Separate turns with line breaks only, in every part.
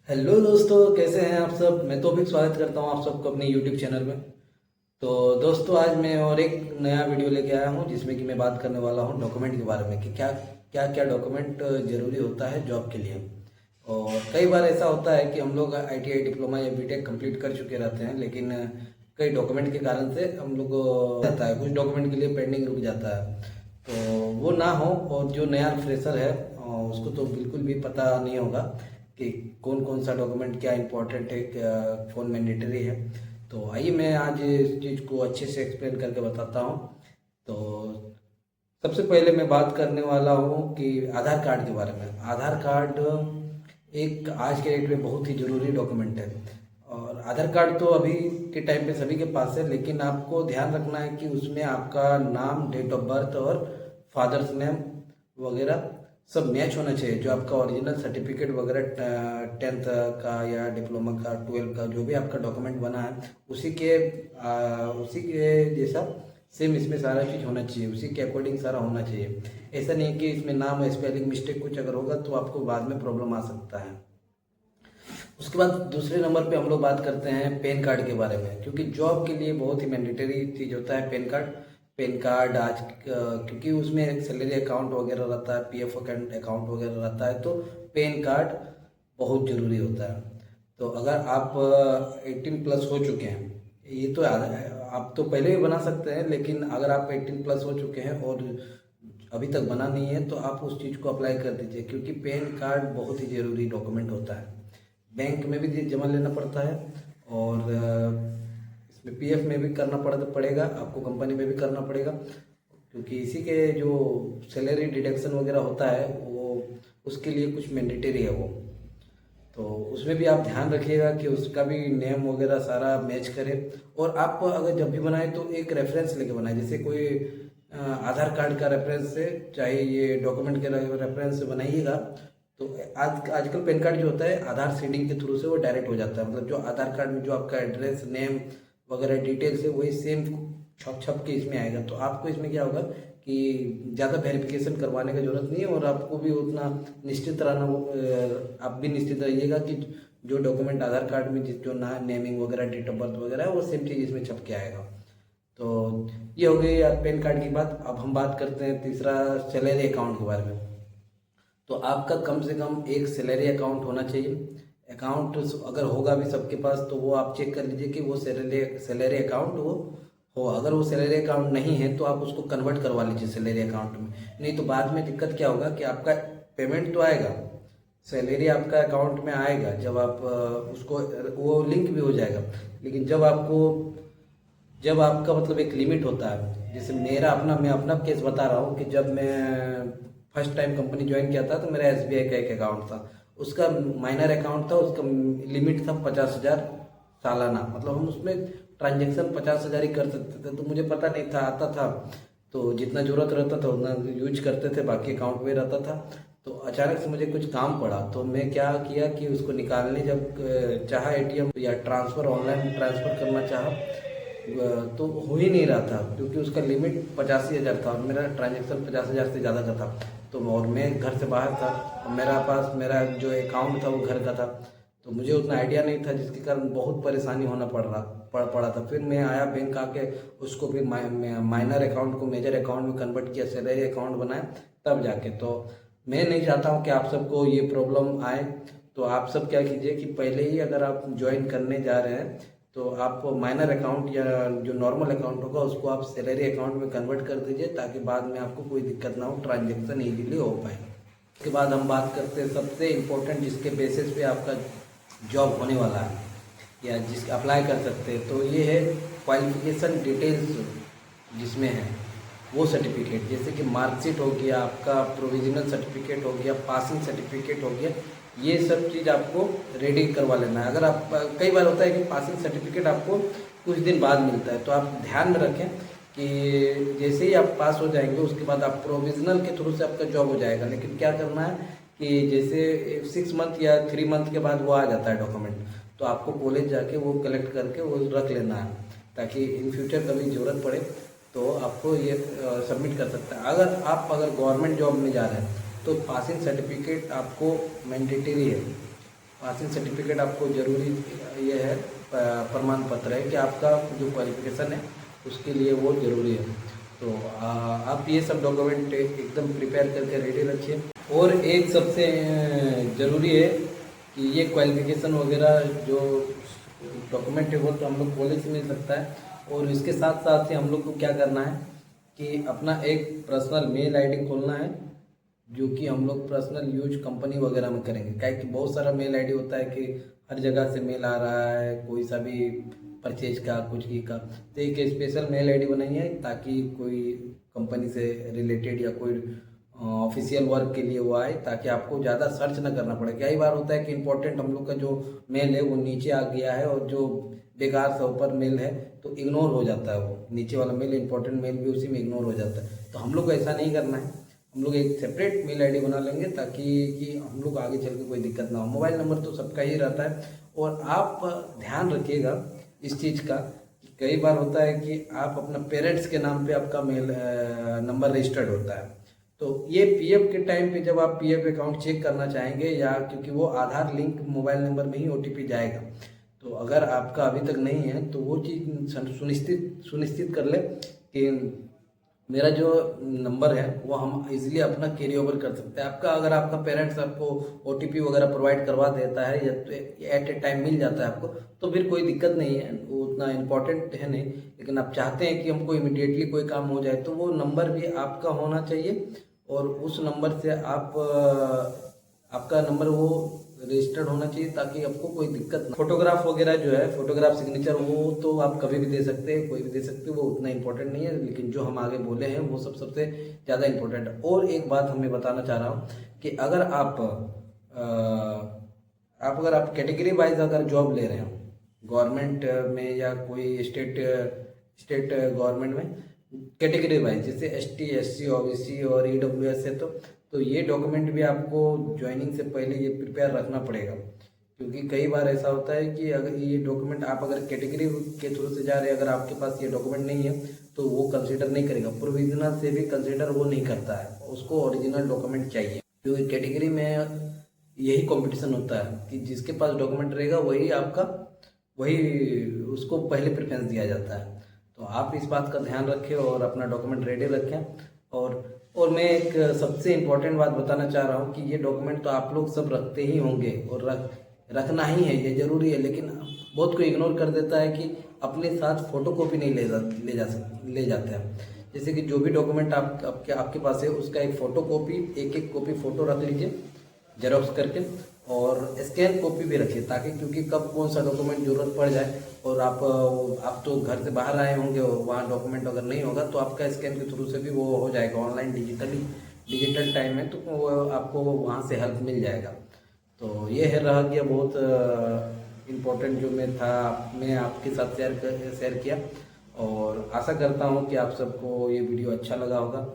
Hello दोस्तों, कैसे हैं आप सब। मैं तो भी स्वागत करता हूं आप सबको अपने यूट्यूब चैनल में। तो दोस्तों, आज मैं और एक नया वीडियो लेके आया हूं जिसमें कि मैं बात करने वाला हूं डॉक्यूमेंट के बारे में कि क्या क्या क्या डॉक्यूमेंट ज़रूरी होता है जॉब के लिए। और कई बार ऐसा होता है कि हम लोग आईटीआई डिप्लोमा या बीटेक कंप्लीट कर चुके रहते हैं, लेकिन कई डॉक्यूमेंट के कारण से हम लोग रहता है, कुछ डॉक्यूमेंट के लिए पेंडिंग रुक जाता है। तो वो ना हो, और जो नया फ्रेशर है उसको तो बिल्कुल भी पता नहीं होगा कि कौन कौन सा डॉक्यूमेंट क्या इंपॉर्टेंट है, क्या कौन मैंडेटरी है। तो आइए मैं आज इस चीज़ को अच्छे से एक्सप्लेन करके बताता हूँ। तो सबसे पहले मैं बात करने वाला हूँ कि आधार कार्ड के बारे में। आधार कार्ड एक आज के डेट में बहुत ही ज़रूरी डॉक्यूमेंट है। और आधार कार्ड तो अभी के टाइम पे सभी के पास है, लेकिन आपको ध्यान रखना है कि उसमें आपका नाम, डेट ऑफ बर्थ और फादर्स नेम वगैरह सब मैच होना चाहिए। जो आपका ओरिजिनल सर्टिफिकेट वगैरह 10th का या डिप्लोमा का, 12 का, जो भी आपका डॉक्यूमेंट बना है उसी के जैसा सेम इसमें सारा चीज़ होना चाहिए, उसी के अकॉर्डिंग सारा होना चाहिए। ऐसा नहीं है कि इसमें नाम स्पेलिंग मिस्टेक कुछ अगर होगा तो आपको बाद में प्रॉब्लम आ सकता है। उसके बाद दूसरे नंबर पे हम लोग बात करते हैं पैन कार्ड के बारे में, क्योंकि जॉब के लिए बहुत ही मैंडेटरी चीज़ होता है पैन कार्ड। पैन कार्ड आज क्योंकि उसमें एक सैलरी अकाउंट वगैरह रहता है, पीएफ अकाउंट वगैरह रहता है, तो पैन कार्ड बहुत ज़रूरी होता है। तो अगर आप 18 प्लस हो चुके हैं, ये तो आप तो पहले भी बना सकते हैं, लेकिन अगर आप 18 प्लस हो चुके हैं और अभी तक बना नहीं है तो आप उस चीज़ को अप्लाई कर दीजिए, क्योंकि पैन कार्ड बहुत ही ज़रूरी डॉक्यूमेंट होता है। बैंक में भी जमा लेना पड़ता है, और इसमें पीएफ में भी करना पड़ेगा आपको, कंपनी में भी करना पड़ेगा, क्योंकि इसी के जो सैलरी डिडक्शन वगैरह होता है वो उसके लिए कुछ मैंडेटरी है वो। तो उसमें भी आप ध्यान रखिएगा कि उसका भी नेम वगैरह सारा मैच करे। और आप अगर जब भी बनाए तो एक रेफरेंस लेके बनाए, जैसे कोई आधार कार्ड का रेफरेंस से, चाहे ये डॉक्यूमेंट के रेफरेंस से बनाइएगा। तो आजकल पैन कार्ड जो होता है आधार सीडिंग के थ्रू से वो डायरेक्ट हो जाता है, मतलब जो आधार कार्ड में जो आपका एड्रेस, नेम वगैरह डिटेल्स है वही सेम छप छप के इसमें आएगा। तो आपको इसमें क्या होगा कि ज़्यादा वेरिफिकेशन करवाने की ज़रूरत नहीं है, और आपको भी उतना निश्चित रहना, आप भी निश्चित रहिएगा कि जो डॉक्यूमेंट आधार कार्ड में जो ना नेमिंग वगैरह, डेट ऑफ बर्थ वगैरह है, वो सेम चीज़ इसमें छप के आएगा। तो ये हो गई यार पैन कार्ड की बात। अब हम बात करते हैं तीसरा, सैलरी अकाउंट के बारे में। तो आपका कम से कम एक सैलरी अकाउंट होना चाहिए। अकाउंट अगर होगा भी सबके पास तो वो आप चेक कर लीजिए कि वो सैलरी अकाउंट वो हो। अगर वो सैलरी अकाउंट नहीं है तो आप उसको कन्वर्ट करवा लीजिए सैलरी अकाउंट में। नहीं तो बाद में दिक्कत क्या होगा कि आपका पेमेंट तो आएगा, सैलरी आपका अकाउंट में आएगा, जब आप उसको वो लिंक भी हो जाएगा, लेकिन जब आपका मतलब एक लिमिट होता है। जैसे मैं अपना केस बता रहा हूँ कि जब मैं फर्स्ट टाइम कंपनी ज्वाइन किया था तो मेरा एसबीआई का एक अकाउंट था, उसका माइनर अकाउंट था, उसका लिमिट था 50,000 सालाना, मतलब हम उसमें ट्रांजेक्शन 50,000 ही कर सकते थे। तो मुझे पता नहीं था, आता था तो जितना ज़रूरत रहता था उतना यूज करते थे, बाकी अकाउंट में रहता था। तो अचानक से मुझे कुछ काम पड़ा तो मैं क्या किया कि उसको निकालने जब चाहा एटीएम या ट्रांसफ़र, ऑनलाइन ट्रांसफ़र करना चाहा, तो हो ही नहीं रहा था, क्योंकि उसका लिमिट 85,000 था और मेरा ट्रांजेक्शन 50,000 से ज़्यादा का था। तो और मैं घर से बाहर था, मेरा जो अकाउंट था वो घर का था, तो मुझे उतना आइडिया नहीं था, जिसके कारण बहुत परेशानी होना पड़ा था। फिर मैं आया बैंक आके, उसको फिर माइनर अकाउंट को मेजर अकाउंट में कन्वर्ट किया, सैलरी अकाउंट बनाया, तब जाके। तो मैं नहीं चाहता हूँ कि आप सबको ये प्रॉब्लम आए। तो आप सब क्या कीजिए कि पहले ही अगर आप ज्वाइन करने जा रहे हैं तो आप माइनर अकाउंट या जो नॉर्मल अकाउंट होगा उसको आप सैलरी अकाउंट में कन्वर्ट कर दीजिए, ताकि बाद में आपको कोई दिक्कत ना हो, ट्रांजेक्शन इजीली हो पाए। उसके बाद हम बात करते हैं सबसे इम्पोर्टेंट, जिसके बेसिस पे आपका जॉब होने वाला है या जिस अप्लाई कर सकते हैं, तो ये है क्वालिफिकेशन डिटेल्स जिसमें है वो सर्टिफिकेट, जैसे कि मार्कशीट हो गया, आपका प्रोविजनल सर्टिफिकेट हो गया, पासिंग सर्टिफिकेट हो गया, ये सब चीज़ आपको रेडी करवा लेना है। अगर आप, कई बार होता है कि पासिंग सर्टिफिकेट आपको कुछ दिन बाद मिलता है, तो आप ध्यान में रखें कि जैसे ही आप पास हो जाएंगे उसके बाद आप प्रोविजनल के थ्रू से आपका जॉब हो जाएगा। लेकिन क्या करना है कि जैसे 6 मंथ या 3 मंथ के बाद वो आ जाता है डॉक्यूमेंट, तो आपको कॉलेज जाके वो कलेक्ट करके वो रख लेना है, ताकि इन फ्यूचर कभी ज़रूरत पड़े तो आपको ये सबमिट कर सकता है। अगर गवर्नमेंट जॉब में जा रहे हैं तो पासिंग सर्टिफिकेट आपको मैंडेटरी है। पासिंग सर्टिफिकेट आपको ज़रूरी ये है, प्रमाण पत्र है कि आपका जो क्वालिफिकेशन है उसके लिए वो ज़रूरी है। तो आप ये सब डॉक्यूमेंट एकदम प्रिपेयर करके रेडी रखिए। और एक सबसे ज़रूरी है कि ये क्वालिफिकेशन वगैरह जो डॉक्यूमेंट है वो तो हम लोग कॉलेज से मिल सकता है, और इसके साथ साथ ही हम लोग को क्या करना है कि अपना एक पर्सनल मेल आईडी खोलना है, जो कि हम लोग पर्सनल यूज कंपनी वगैरह में करेंगे। क्या कि बहुत सारा मेल आईडी होता है कि हर जगह से मेल आ रहा है, कोई सा भी परचेज का कुछ की का। तो एक स्पेशल मेल आईडी बनाइए ताकि कोई कंपनी से रिलेटेड या कोई ऑफिशियल वर्क के लिए वो आए, ताकि आपको ज़्यादा सर्च ना करना पड़े। कई बार होता है कि इंपॉर्टेंट हम लोग का जो मेल है वो नीचे आ गया है, और जो बेकार सा ऊपर मेल है तो इग्नोर हो जाता है, वो नीचे वाला मेल इंपॉर्टेंट मेल भी उसी में इग्नोर हो जाता है। तो हम लोग को ऐसा नहीं करना है, हम लोग एक सेपरेट मेल आईडी बना लेंगे ताकि कि हम लोग आगे चल के कोई दिक्कत ना हो। मोबाइल नंबर तो सबका ही रहता है, और आप ध्यान रखिएगा इस चीज़ का। कई बार होता है कि आप अपना पेरेंट्स के नाम पे आपका मेल नंबर रजिस्टर्ड होता है, तो ये पीएफ के टाइम पे जब आप पीएफ अकाउंट चेक करना चाहेंगे, या क्योंकि वो आधार लिंक मोबाइल नंबर में ही ओटीपी जाएगा, तो अगर आपका अभी तक नहीं है तो वो चीज़ सुनिश्चित कर ले कि मेरा जो नंबर है वो हम इजीली अपना कैरी ओवर कर सकते हैं। आपका अगर आपका पेरेंट्स आपको ओटीपी वगैरह प्रोवाइड करवा देता है या एट ए टाइम मिल जाता है आपको, तो फिर कोई दिक्कत नहीं है, वो उतना इम्पोर्टेंट है नहीं। लेकिन आप चाहते हैं कि हमको इमिडिएटली कोई काम हो जाए, तो वो नंबर भी आपका होना चाहिए, और उस नंबर से आपका नंबर वो रजिस्टर्ड होना चाहिए ताकि आपको कोई दिक्कत ना। फोटोग्राफ वगैरह जो है, फोटोग्राफ सिग्नेचर, वो तो आप कभी भी दे सकते हैं, कोई भी दे सकते हो, वो उतना इंपॉर्टेंट नहीं है। लेकिन जो हम आगे बोले हैं वो सबसे ज़्यादा इंपॉर्टेंट है। और एक बात हमें बताना चाह रहा हूँ कि अगर अगर आप कैटेगरी वाइज अगर जॉब ले रहे हो गवर्नमेंट में या कोई स्टेट गवर्नमेंट में, कैटेगरी वाइज जैसे एसटी, एससी, ओबीसी और ईडब्ल्यूएस है, तो ये डॉक्यूमेंट भी आपको ज्वाइनिंग से पहले ये प्रिपेयर रखना पड़ेगा। क्योंकि कई बार ऐसा होता है कि अगर ये डॉक्यूमेंट आप अगर कैटेगरी के थ्रू से जा रहे हैं, अगर आपके पास ये डॉक्यूमेंट नहीं है तो वो कंसीडर नहीं करेगा, प्रोविजनल से भी कंसीडर वो नहीं करता है, उसको ओरिजिनल डॉक्यूमेंट चाहिए। क्योंकि कैटेगरी में यही कंपटीशन होता है कि जिसके पास डॉक्यूमेंट रहेगा वही उसको पहले प्रेफरेंस दिया जाता है। तो आप इस बात का ध्यान रखें और अपना डॉक्यूमेंट रेडी रखें। और मैं एक सबसे इम्पोर्टेंट बात बताना चाह रहा हूँ कि ये डॉक्यूमेंट तो आप लोग सब रखते ही होंगे, और रखना ही है, ये ज़रूरी है। लेकिन बहुत कोई इग्नोर कर देता है कि अपने साथ फोटोकॉपी नहीं ले जाते हैं। जैसे कि जो भी डॉक्यूमेंट आपके पास है उसका एक फ़ोटोकॉपी, एक कॉपी फ़ोटो रख लीजिए जेरॉक्स करके, और स्कैन कॉपी भी रखिए, ताकि क्योंकि कब कौन सा डॉक्यूमेंट ज़रूरत पड़ जाए, और आप तो घर से बाहर आए होंगे और वहाँ डॉक्यूमेंट अगर नहीं होगा तो आपका स्कैन के थ्रू से भी वो हो जाएगा। ऑनलाइन डिजिटल टाइम है, तो वो आपको वहाँ से हेल्प मिल जाएगा। तो ये है रह गया बहुत इम्पोर्टेंट जो मैं आपके साथ शेयर किया, और आशा करता हूँ कि आप सबको ये वीडियो अच्छा लगा होगा।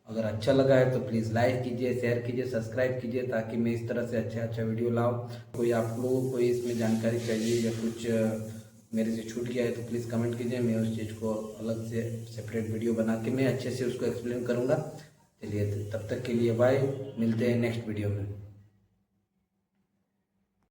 अगर अच्छा लगा है तो प्लीज़ लाइक कीजिए, शेयर कीजिए, सब्सक्राइब कीजिए, ताकि मैं इस तरह से अच्छा वीडियो लाऊं। कोई आप लोगों को इसमें जानकारी चाहिए या कुछ मेरे से छूट गया है तो प्लीज़ कमेंट कीजिए, मैं उस चीज़ को अलग से सेपरेट वीडियो बना के मैं अच्छे से उसको एक्सप्लेन करूँगा। चलिए तब तक के लिए बाय, मिलते हैं नेक्स्ट वीडियो में।